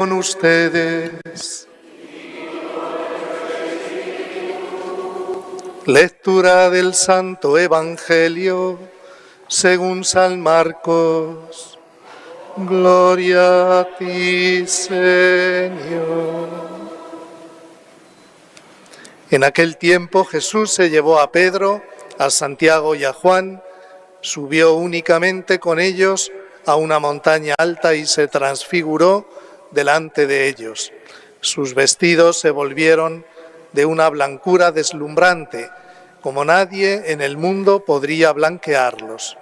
con ustedes. Lectura del Santo Evangelio según San Marcos. Gloria a ti, Señor. En aquel tiempo Jesús se llevó a Pedro, a Santiago y a Juan, subió únicamente con ellos a una montaña alta y se transfiguró delante de ellos. Sus vestidos se volvieron de una blancura deslumbrante, como nadie en el mundo podría blanquearlos.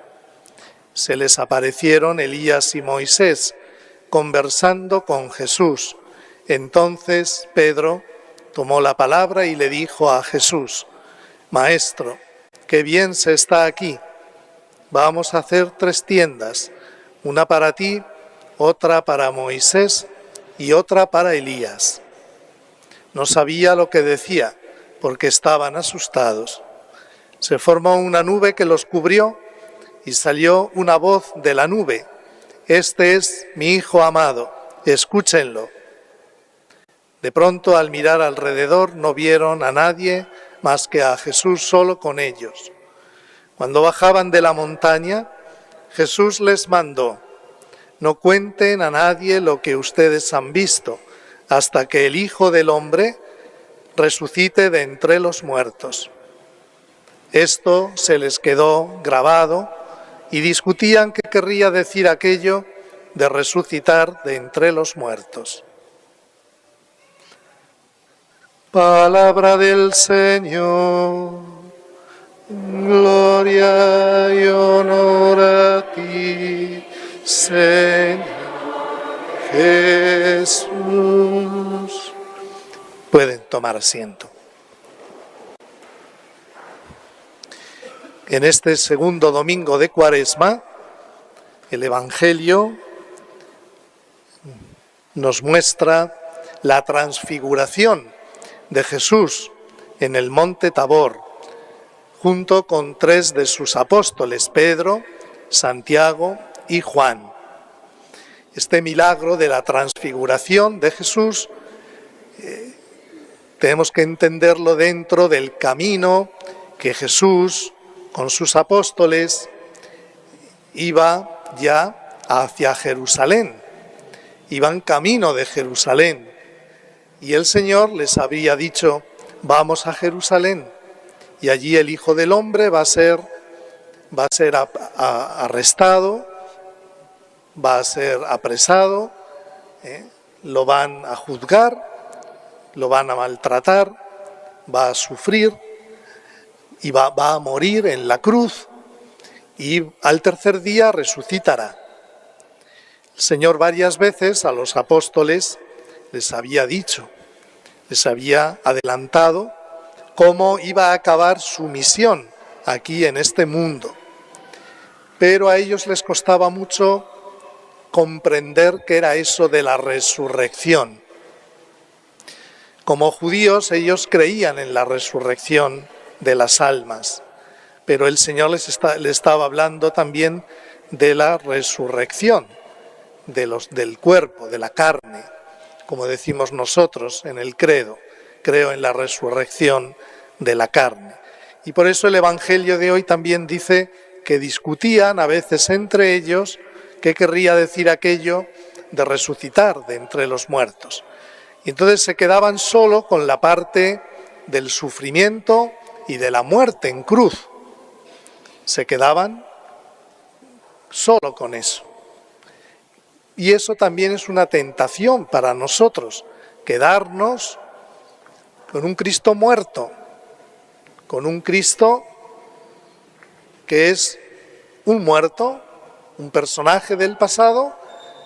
Se les aparecieron Elías y Moisés, conversando con Jesús. Entonces Pedro tomó la palabra y le dijo a Jesús: Maestro, qué bien se está aquí. Vamos a hacer 3 tiendas, una para ti, otra para Moisés y otra para Elías. No sabía lo que decía, porque estaban asustados. Se formó una nube que los cubrió y salió una voz de la nube: Este es mi Hijo amado, escúchenlo. De pronto, al mirar alrededor, no vieron a nadie más que a Jesús solo con ellos. Cuando bajaban de la montaña, Jesús les mandó: No cuenten a nadie lo que ustedes han visto, hasta que el Hijo del Hombre resucite de entre los muertos. Esto se les quedó grabado y discutían qué querría decir aquello de resucitar de entre los muertos. Palabra del Señor. Gloria y honor a ti, Señor Jesús. Pueden tomar asiento. En este segundo domingo de Cuaresma, el Evangelio nos muestra la transfiguración de Jesús en el monte Tabor, junto con 3 de sus apóstoles, Pedro, Santiago y Juan. Este milagro de la transfiguración de Jesús tenemos que entenderlo dentro del camino que Jesús, con sus apóstoles, iba ya hacia Jerusalén. Iban camino de Jerusalén. Y el Señor les había dicho: vamos a Jerusalén. Y allí el Hijo del Hombre va a ser arrestado, va a ser apresado, lo van a juzgar, lo van a maltratar, va a sufrir y va a morir en la cruz, y al tercer día resucitará. El Señor varias veces a los apóstoles les había dicho, les había adelantado cómo iba a acabar su misión aquí en este mundo. Pero a ellos les costaba mucho comprender qué era eso de la resurrección. Como judíos, ellos creían en la resurrección de las almas, pero el Señor les estaba hablando también de la resurrección del cuerpo, de la carne, como decimos nosotros en el credo: creo en la resurrección de la carne. Y por eso el Evangelio de hoy también dice que discutían a veces entre ellos qué querría decir aquello de resucitar de entre los muertos. Y entonces se quedaban solo con la parte del sufrimiento y de la muerte en cruz. Se quedaban solo con eso. Y eso también es una tentación para nosotros, quedarnos con un Cristo muerto, con un Cristo que es un muerto, un personaje del pasado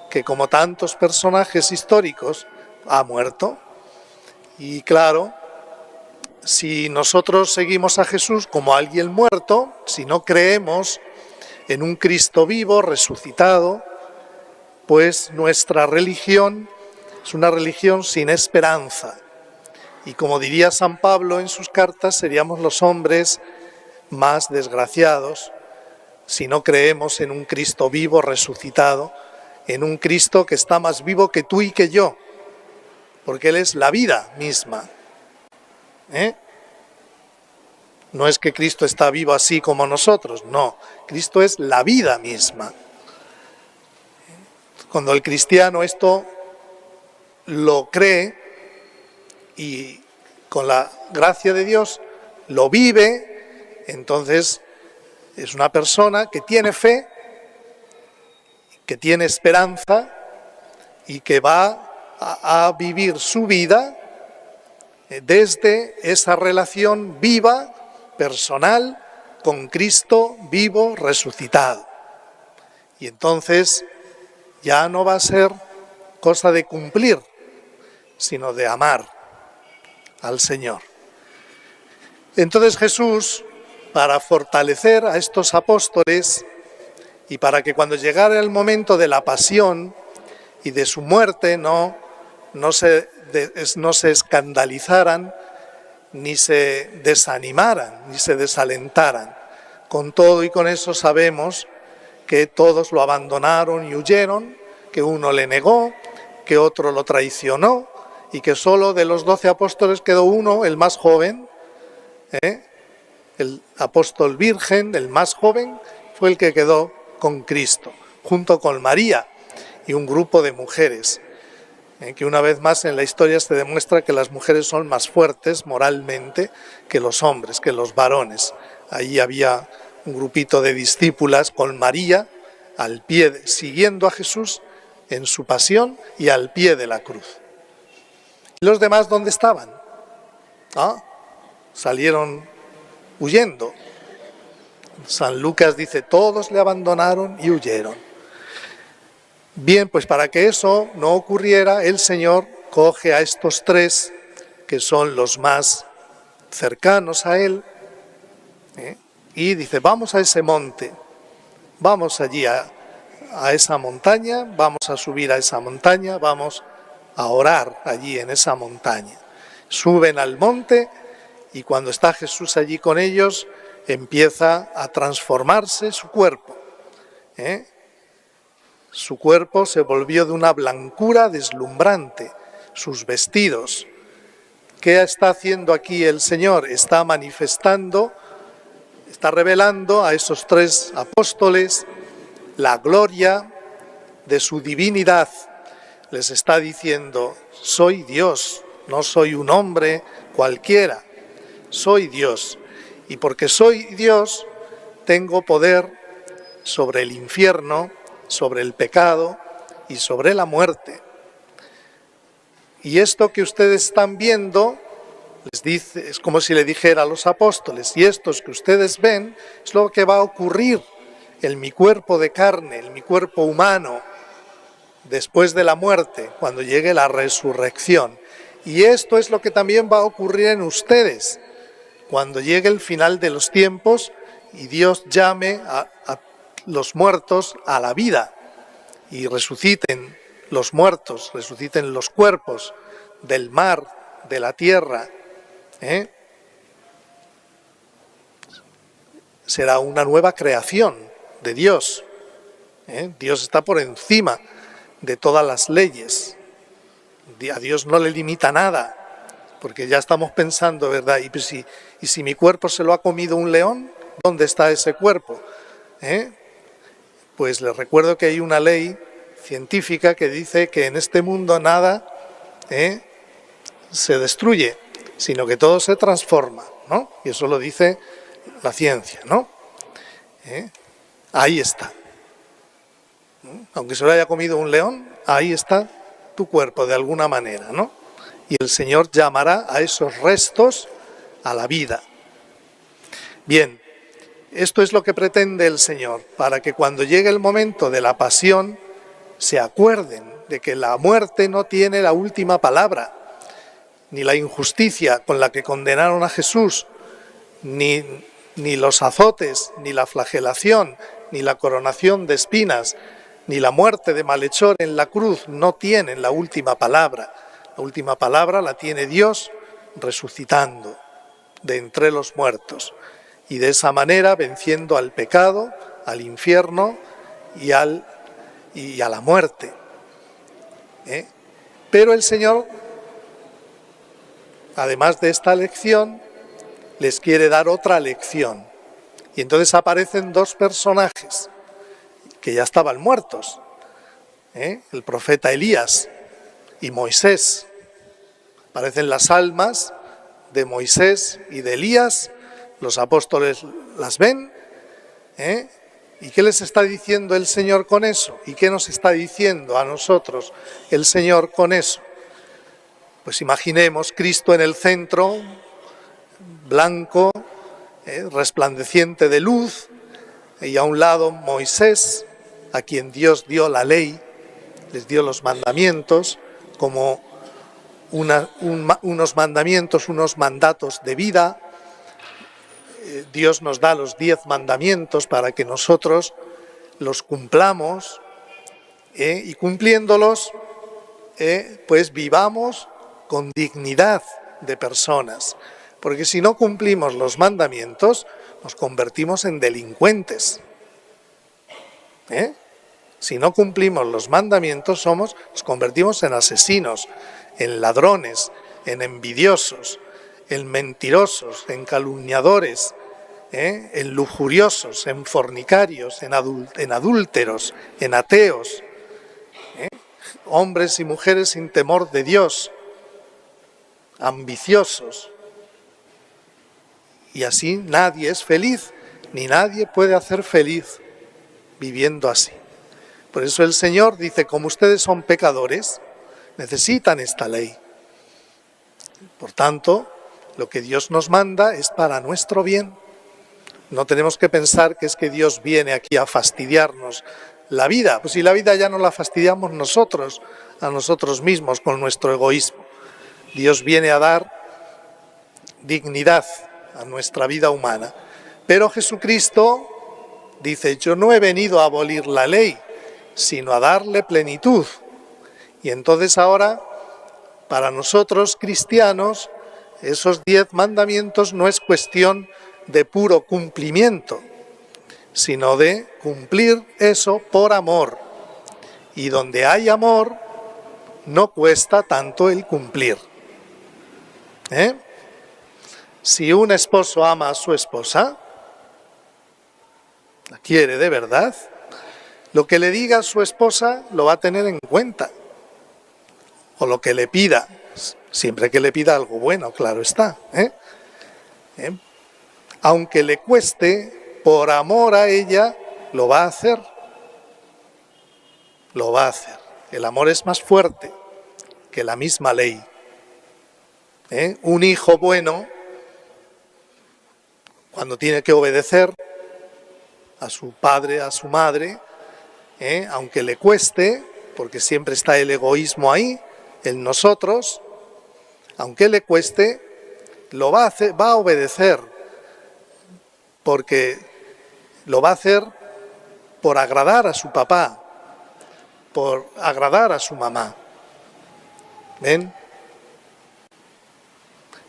que, como tantos personajes históricos, ha muerto. Y claro, si nosotros seguimos a Jesús como alguien muerto, si no creemos en un Cristo vivo, resucitado, pues nuestra religión es una religión sin esperanza. Y como diría San Pablo en sus cartas, seríamos los hombres más desgraciados si no creemos en un Cristo vivo, resucitado, en un Cristo que está más vivo que tú y que yo, porque Él es la vida misma. No es que Cristo está vivo así como nosotros, no, Cristo es la vida misma. Cuando el cristiano esto lo cree y con la gracia de Dios lo vive, entonces es una persona que tiene fe, que tiene esperanza y que va a vivir su vida desde esa relación viva, personal, con Cristo vivo, resucitado. Y entonces ya no va a ser cosa de cumplir, sino de amar al Señor. Entonces Jesús, para fortalecer a estos apóstoles y para que cuando llegara el momento de la pasión y de su muerte no se escandalizaran, ni se desanimaran, ni se desalentaran. Con todo y con eso sabemos que todos lo abandonaron y huyeron, que uno le negó, que otro lo traicionó y que solo de los 12 apóstoles quedó uno, el más joven, el apóstol virgen, el más joven, fue el que quedó con Cristo, junto con María y un grupo de mujeres. Que una vez más en la historia se demuestra que las mujeres son más fuertes moralmente que los hombres, que los varones. Allí había un grupito de discípulas con María al pie, siguiendo a Jesús en su pasión y al pie de la cruz. ¿Y los demás dónde estaban? Salieron huyendo. San Lucas dice, todos le abandonaron y huyeron. Bien, pues para que eso no ocurriera, el Señor coge a estos 3, que son los más cercanos a Él, y dice, vamos a ese monte, vamos allí a esa montaña, vamos a subir a esa montaña, vamos a orar allí en esa montaña. Suben al monte y cuando está Jesús allí con ellos, empieza a transformarse su cuerpo. Su cuerpo se volvió de una blancura deslumbrante, sus vestidos. ¿Qué está haciendo aquí el Señor? Está manifestando, está revelando a esos 3 apóstoles la gloria de su divinidad. Les está diciendo, soy Dios, no soy un hombre cualquiera, soy Dios. Y porque soy Dios, tengo poder sobre el infierno, sobre el pecado y sobre la muerte. Y esto que ustedes están viendo, les dice, es como si le dijera a los apóstoles, y estos que ustedes ven, es lo que va a ocurrir en mi cuerpo de carne, en mi cuerpo humano, después de la muerte, cuando llegue la resurrección. Y esto es lo que también va a ocurrir en ustedes, cuando llegue el final de los tiempos y Dios llame a los muertos a la vida y resuciten los muertos, resuciten los cuerpos del mar, de la tierra. Será una nueva creación de Dios. Dios está por encima de todas las leyes. A Dios no le limita nada, porque ya estamos pensando, ¿verdad? ¿Y si mi cuerpo se lo ha comido un león? ¿Dónde está ese cuerpo? Pues les recuerdo que hay una ley científica que dice que en este mundo nada se destruye, sino que todo se transforma, ¿no? Y eso lo dice la ciencia, ¿no? Ahí está. Aunque se lo haya comido un león, ahí está tu cuerpo de alguna manera, ¿no? Y el Señor llamará a esos restos a la vida. Bien. Esto es lo que pretende el Señor, para que cuando llegue el momento de la pasión se acuerden de que la muerte no tiene la última palabra, ni la injusticia con la que condenaron a Jesús, ni los azotes, ni la flagelación, ni la coronación de espinas, ni la muerte de malhechor en la cruz no tienen la última palabra. La última palabra la tiene Dios resucitando de entre los muertos. Y de esa manera venciendo al pecado, al infierno y al y a la muerte. Pero el Señor, además de esta lección, les quiere dar otra lección. Y entonces aparecen dos personajes que ya estaban muertos, el profeta Elías y Moisés. Aparecen las almas de Moisés y de Elías, los apóstoles las ven, ¿y qué les está diciendo el Señor con eso? ¿Y qué nos está diciendo a nosotros el Señor con eso? Pues imaginemos Cristo en el centro, blanco, resplandeciente de luz, y a un lado Moisés, a quien Dios dio la ley, les dio los mandamientos como unos mandamientos, unos mandatos de vida. Dios nos da los 10 mandamientos para que nosotros los cumplamos, y cumpliéndolos, pues vivamos con dignidad de personas. Porque si no cumplimos los mandamientos, nos convertimos en delincuentes. Si no cumplimos los mandamientos, nos convertimos en asesinos, en ladrones, en envidiosos, en mentirosos, en calumniadores, en lujuriosos, en fornicarios, en adúlteros, en ateos, hombres y mujeres sin temor de Dios, ambiciosos. Y así nadie es feliz, ni nadie puede hacer feliz viviendo así. Por eso el Señor dice, como ustedes son pecadores, necesitan esta ley. Por tanto, lo que Dios nos manda es para nuestro bien. No tenemos que pensar que es que Dios viene aquí a fastidiarnos la vida. Pues si la vida ya no la fastidiamos nosotros, a nosotros mismos, con nuestro egoísmo. Dios viene a dar dignidad a nuestra vida humana. Pero Jesucristo dice, yo no he venido a abolir la ley, sino a darle plenitud. Y entonces ahora, para nosotros cristianos, esos 10 mandamientos no es cuestión de puro cumplimiento, sino de cumplir eso por amor. Y donde hay amor, no cuesta tanto el cumplir. Si un esposo ama a su esposa, la quiere de verdad, lo que le diga a su esposa lo va a tener en cuenta. O lo que le pida, siempre que le pida algo bueno, claro está. Aunque le cueste, por amor a ella, lo va a hacer. Lo va a hacer. El amor es más fuerte que la misma ley. Un hijo bueno, cuando tiene que obedecer a su padre, a su madre, aunque le cueste, porque siempre está el egoísmo ahí, en nosotros, aunque le cueste, lo va a hacer, va a obedecer, porque lo va a hacer por agradar a su papá, por agradar a su mamá. ¿Ven?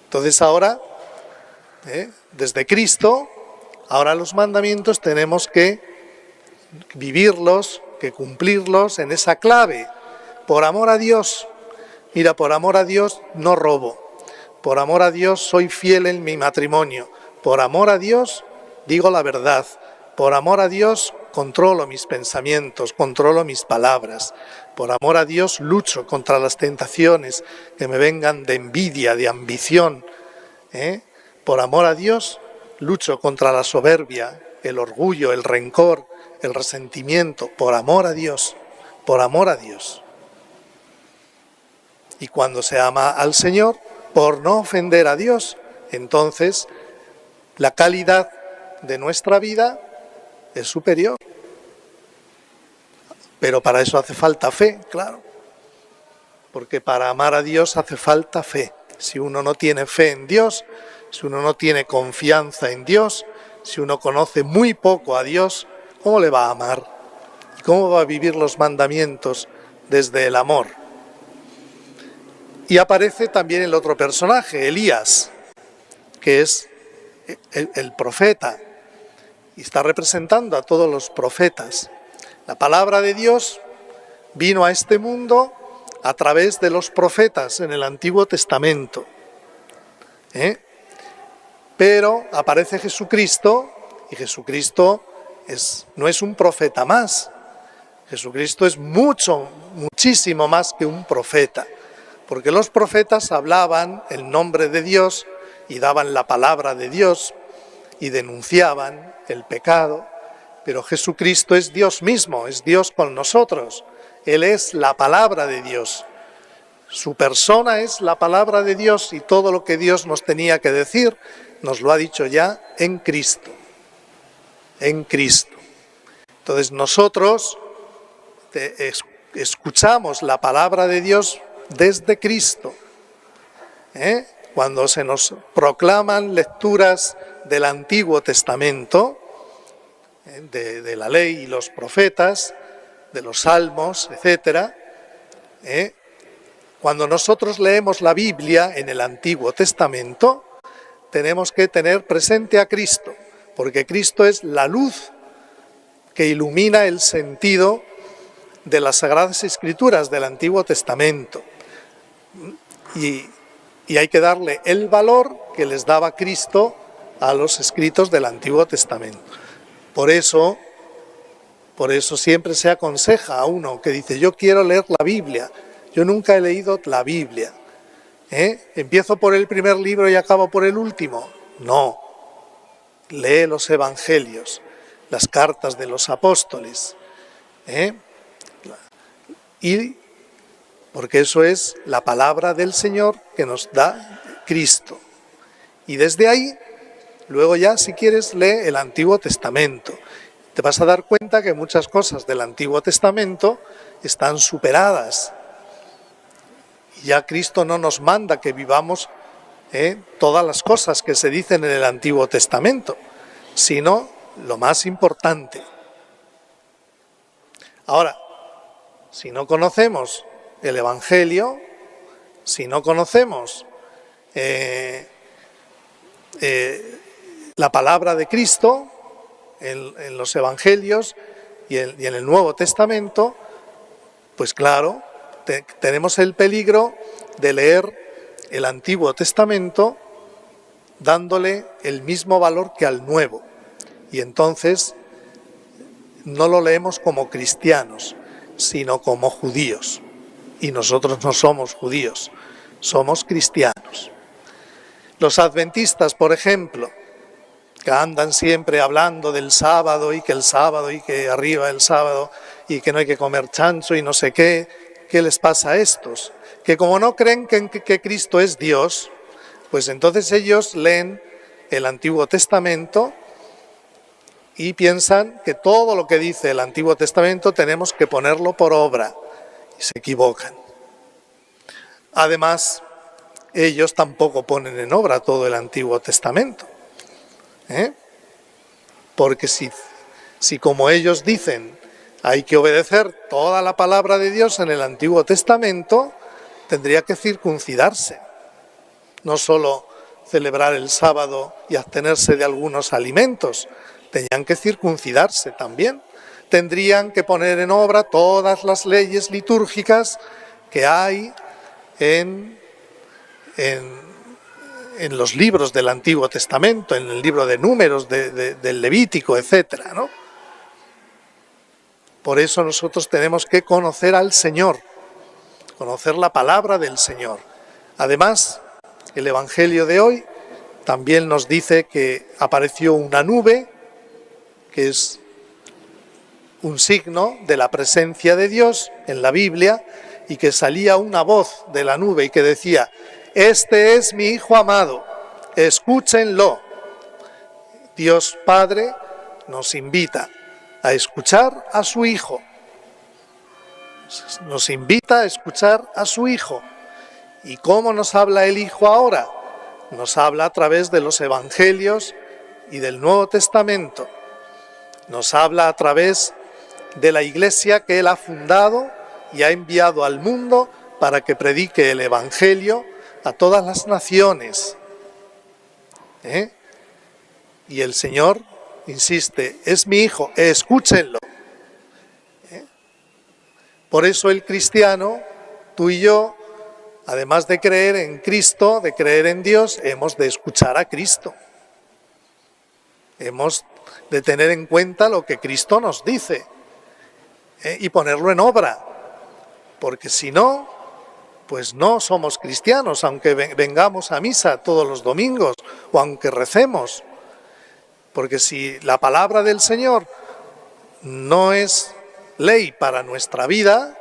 Entonces ahora, desde Cristo, ahora los mandamientos tenemos que vivirlos, que cumplirlos en esa clave, por amor a Dios. Mira, por amor a Dios no robo, por amor a Dios soy fiel en mi matrimonio, por amor a Dios digo la verdad, por amor a Dios controlo mis pensamientos, controlo mis palabras, por amor a Dios lucho contra las tentaciones que me vengan de envidia, de ambición, por amor a Dios lucho contra la soberbia, el orgullo, el rencor, el resentimiento, por amor a Dios, por amor a Dios. Y cuando se ama al Señor, por no ofender a Dios, entonces la calidad de nuestra vida es superior. Pero para eso hace falta fe, claro. Porque para amar a Dios hace falta fe. Si uno no tiene fe en Dios, si uno no tiene confianza en Dios, si uno conoce muy poco a Dios, ¿cómo le va a amar? ¿Cómo va a vivir los mandamientos desde el amor? Y aparece también el otro personaje, Elías, que es el profeta, y está representando a todos los profetas. La palabra de Dios vino a este mundo a través de los profetas en el Antiguo Testamento. Pero aparece Jesucristo, y Jesucristo no es un profeta más. Jesucristo es muchísimo más que un profeta, porque los profetas hablaban el nombre de Dios y daban la palabra de Dios y denunciaban el pecado, pero Jesucristo es Dios mismo, es Dios con nosotros. Él es la palabra de Dios. Su persona es la palabra de Dios y todo lo que Dios nos tenía que decir nos lo ha dicho ya en Cristo. En Cristo. Entonces nosotros escuchamos la palabra de Dios desde Cristo. Cuando se nos proclaman lecturas del Antiguo Testamento, de la ley y los profetas, de los salmos, etc., cuando nosotros leemos la Biblia en el Antiguo Testamento, tenemos que tener presente a Cristo, porque Cristo es la luz que ilumina el sentido de las Sagradas Escrituras del Antiguo Testamento. Y hay que darle el valor que les daba Cristo a los escritos del Antiguo Testamento. Por eso siempre se aconseja a uno que dice, yo quiero leer la Biblia. Yo nunca he leído la Biblia. ¿Empiezo por el primer libro y acabo por el último? No. Lee los Evangelios, las cartas de los apóstoles. Y porque eso es la palabra del Señor que nos da Cristo. Y desde ahí, luego ya, si quieres, lee el Antiguo Testamento. Te vas a dar cuenta que muchas cosas del Antiguo Testamento están superadas. Y ya Cristo no nos manda que vivamos todas las cosas que se dicen en el Antiguo Testamento, sino lo más importante. Ahora, si no conocemos el Evangelio, si no conocemos la palabra de Cristo en los Evangelios y en el Nuevo Testamento, pues claro, tenemos el peligro de leer el Antiguo Testamento dándole el mismo valor que al Nuevo. Y entonces no lo leemos como cristianos, sino como judíos. Y nosotros no somos judíos, somos cristianos. Los adventistas, por ejemplo, que andan siempre hablando del sábado y que arriba el sábado y que no hay que comer chancho y no sé qué les pasa a estos? Que como no creen que Cristo es Dios, pues entonces ellos leen el Antiguo Testamento y piensan que todo lo que dice el Antiguo Testamento tenemos que ponerlo por obra. Y se equivocan. Además, ellos tampoco ponen en obra todo el Antiguo Testamento. Porque si como ellos dicen hay que obedecer toda la palabra de Dios en el Antiguo Testamento, tendría que circuncidarse. No solo celebrar el sábado y abstenerse de algunos alimentos, tenían que circuncidarse también. Tendrían que poner en obra todas las leyes litúrgicas que hay en los libros del Antiguo Testamento, en el libro de Números, del Levítico, etcétera, ¿no? Por eso nosotros tenemos que conocer al Señor, conocer la palabra del Señor. Además, el Evangelio de hoy también nos dice que apareció una nube, que es un signo de la presencia de Dios en la Biblia, y que salía una voz de la nube y que decía, este es mi Hijo amado, escúchenlo. Dios Padre nos invita a escuchar a su Hijo. Nos invita a escuchar a su Hijo. ¿Y cómo nos habla el Hijo ahora? Nos habla a través de los Evangelios y del Nuevo Testamento. Nos habla a través de la Iglesia que Él ha fundado y ha enviado al mundo para que predique el Evangelio a todas las naciones. Y el Señor insiste, es mi Hijo, escúchenlo. Por eso el cristiano, tú y yo, además de creer en Cristo, de creer en Dios, hemos de escuchar a Cristo. Hemos de tener en cuenta lo que Cristo nos dice y ponerlo en obra. Porque si no, pues no somos cristianos, aunque vengamos a misa todos los domingos o aunque recemos. Porque si la palabra del Señor no es ley para nuestra vida,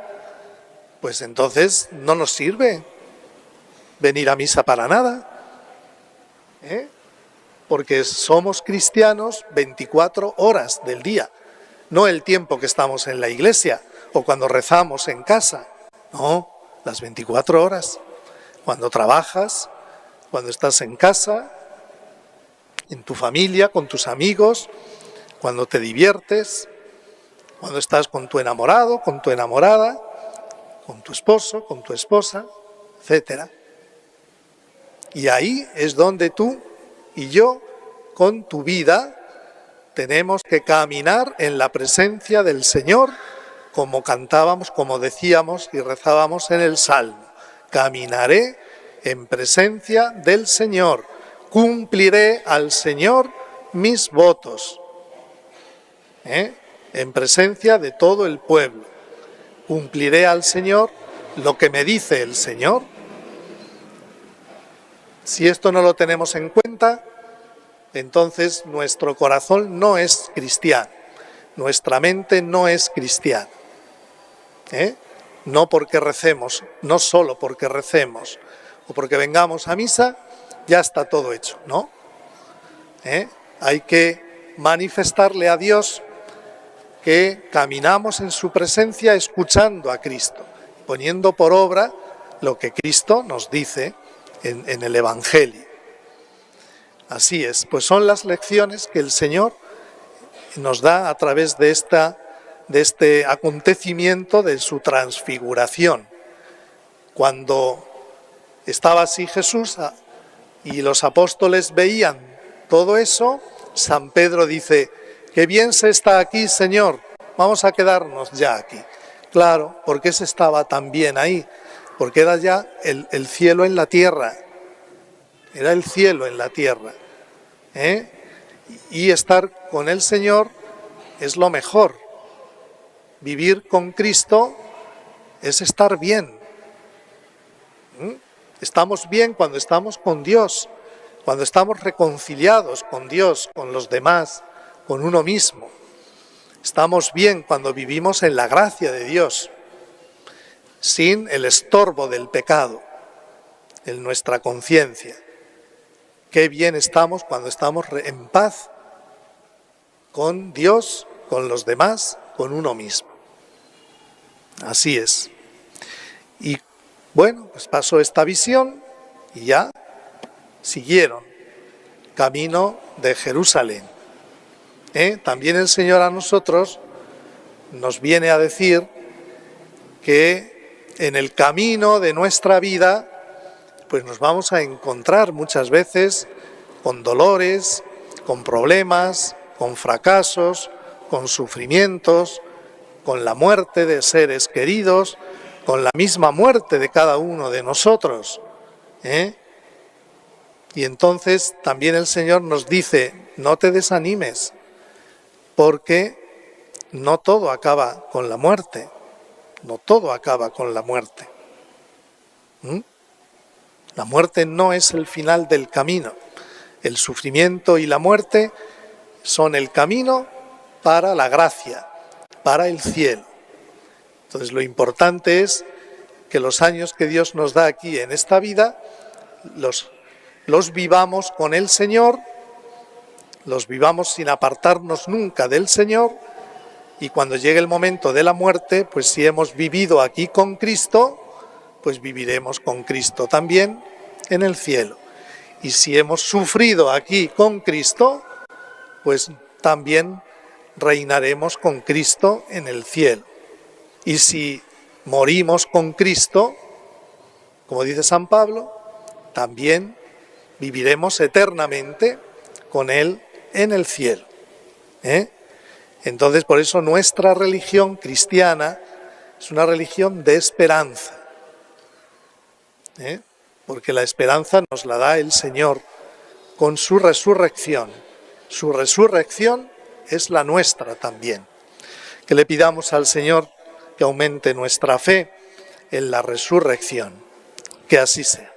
pues entonces no nos sirve venir a misa para nada. Porque somos cristianos 24 horas del día, no el tiempo que estamos en la iglesia o cuando rezamos en casa. No, las 24 horas. Cuando trabajas, cuando estás en casa, en tu familia, con tus amigos, cuando te diviertes, cuando estás con tu enamorado, con tu enamorada, con tu esposo, con tu esposa, etc. Y ahí es donde tú y yo, con tu vida, tenemos que caminar en la presencia del Señor, como cantábamos, como decíamos y rezábamos en el Salmo. Caminaré en presencia del Señor, cumpliré al Señor mis votos. En presencia de todo el pueblo. Cumpliré al Señor lo que me dice el Señor. Si esto no lo tenemos en cuenta, entonces nuestro corazón no es cristiano, nuestra mente no es cristiana. No porque recemos, no solo porque recemos o porque vengamos a misa, ya está todo hecho, ¿no? Hay que manifestarle a Dios que caminamos en su presencia escuchando a Cristo, poniendo por obra lo que Cristo nos dice en el Evangelio. Así es, pues son las lecciones que el Señor nos da a través de este acontecimiento de su transfiguración. Cuando estaba así Jesús y los apóstoles veían todo eso, San Pedro dice: qué bien se está aquí, Señor, vamos a quedarnos ya aquí. Claro, porque se estaba tan bien ahí, porque era ya el cielo en la tierra, era el cielo en la tierra. Y estar con el Señor es lo mejor. Vivir con Cristo es estar bien. Estamos bien cuando estamos con Dios, cuando estamos reconciliados con Dios, con los demás, con uno mismo. Estamos bien cuando vivimos en la gracia de Dios, sin el estorbo del pecado en nuestra conciencia. Qué bien estamos cuando estamos en paz con Dios, con los demás, con uno mismo. Así es. Y bueno, pues pasó esta visión y ya siguieron camino de Jerusalén. También el Señor a nosotros nos viene a decir que en el camino de nuestra vida pues nos vamos a encontrar muchas veces con dolores, con problemas, con fracasos, con sufrimientos, con la muerte de seres queridos, con la misma muerte de cada uno de nosotros. Y entonces también el Señor nos dice: no te desanimes, porque no todo acaba con la muerte, no todo acaba con la muerte. La muerte no es el final del camino. El sufrimiento y la muerte son el camino para la gracia, para el cielo. Entonces lo importante es que los años que Dios nos da aquí en esta vida los vivamos con el Señor, los vivamos sin apartarnos nunca del Señor, y cuando llegue el momento de la muerte, pues si hemos vivido aquí con Cristo, pues viviremos con Cristo también en el cielo. Y si hemos sufrido aquí con Cristo, pues también reinaremos con Cristo en el cielo. Y si morimos con Cristo, como dice San Pablo, también viviremos eternamente con Él en el cielo. Entonces, por eso nuestra religión cristiana es una religión de esperanza, porque la esperanza nos la da el Señor con su resurrección. Su resurrección es la nuestra también. Que le pidamos al Señor que aumente nuestra fe en la resurrección. Que así sea.